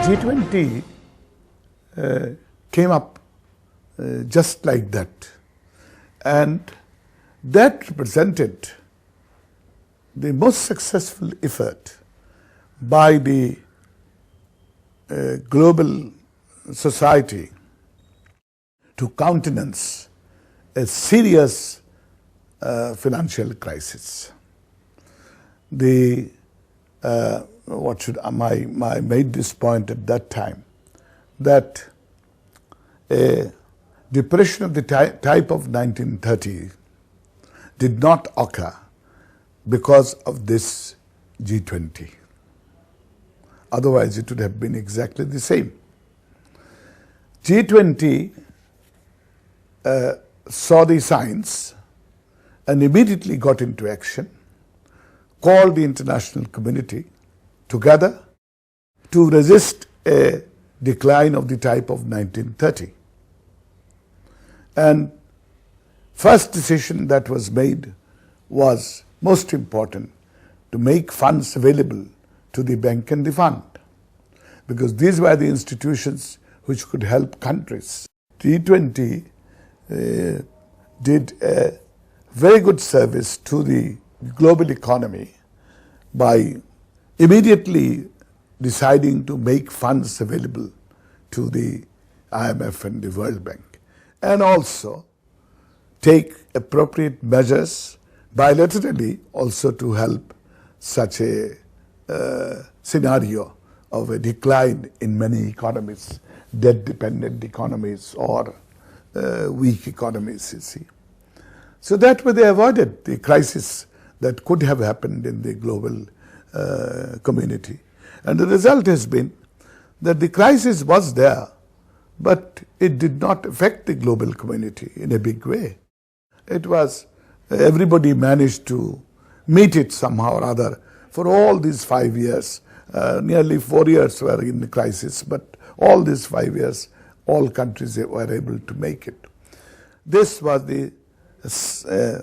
G20 came up just like that, and that represented the most successful effort by the global society to countenance a serious financial crisis. I made this point at that time, that a depression of the type of 1930 did not occur because of this G20. Otherwise, it would have been exactly the same. G20 saw the signs and immediately got into action, called the international community together to resist a decline of the type of 1930. And first decision that was made was most important, to make funds available to the bank and the fund, because these were the institutions which could help countries. G20 did a very good service to the global economy by immediately deciding to make funds available to the IMF and the World Bank, and also take appropriate measures bilaterally also to help such a scenario of a decline in many economies, debt-dependent economies or weak economies, you see. So that way they avoided the crisis that could have happened in the global community. And the result has been that the crisis was there, but it did not affect the global community in a big way. It was, everybody managed to meet it somehow or other. For all these 5 years, nearly 4 years were in the crisis, but all these 5 years, all countries were able to make it. This was the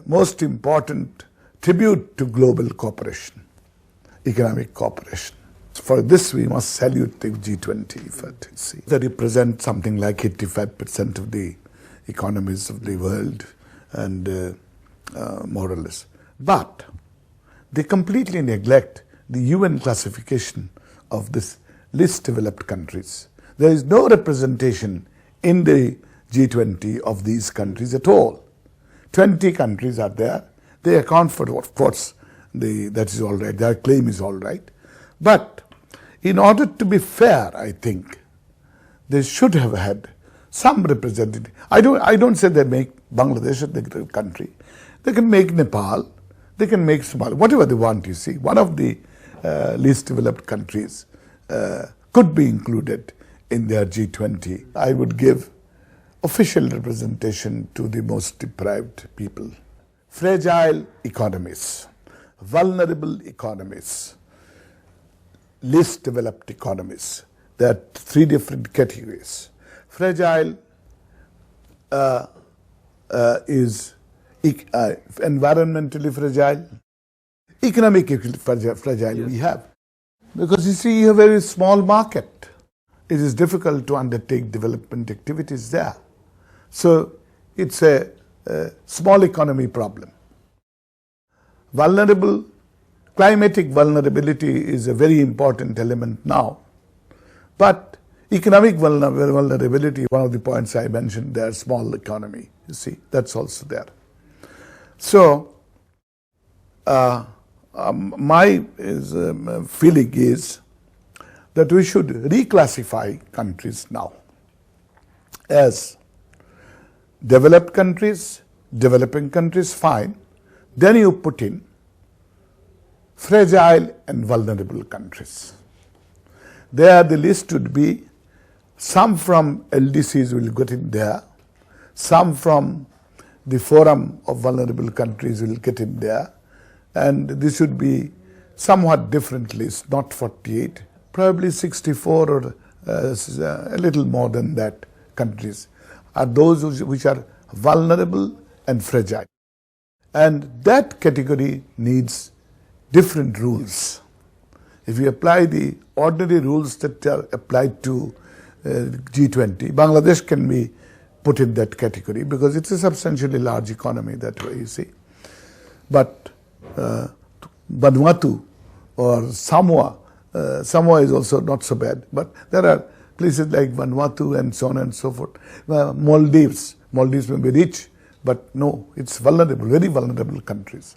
most important tribute to global cooperation, economic cooperation. For this, we must salute the G20 effort. See, they represent something like 85% of the economies of the world, and more or less. But they completely neglect the UN classification of this least developed countries. There is no representation in the G20 of these countries at all. 20 countries are there. They account for, of course, that is all right. Their claim is all right. But in order to be fair, I think they should have had some representative. I don't say they make Bangladesh a country. They can make Nepal. They can make Somalia, whatever they want, you see. One of the least developed countries could be included in their G20. I would give official representation to the most deprived people. Fragile economies, vulnerable economies, least developed economies. There are 3 different categories. Fragile is environmentally fragile, economically fragile we have. Because you see, you have a very small market. It is difficult to undertake development activities there. So it's a small economy problem. Vulnerable, climatic vulnerability is a very important element now. But economic vulnerability, one of the points I mentioned there, small economy, you see, that's also there. So, my feeling is that we should reclassify countries now as developed countries, developing countries, fine. Then you put in fragile and vulnerable countries. There the list would be some from LDCs will get in there, some from the Forum of Vulnerable Countries will get in there, and this would be somewhat different list, not 48, probably 64 or a little more than that countries are those which are vulnerable and fragile. And that category needs different rules. if you apply the ordinary rules that are applied to G20, Bangladesh can be put in that category because it's a substantially large economy that way, you see. But Vanuatu or Samoa, Samoa is also not so bad, but there are places like Vanuatu and so on and so forth. Maldives may be rich, but no, it's vulnerable, very vulnerable countries.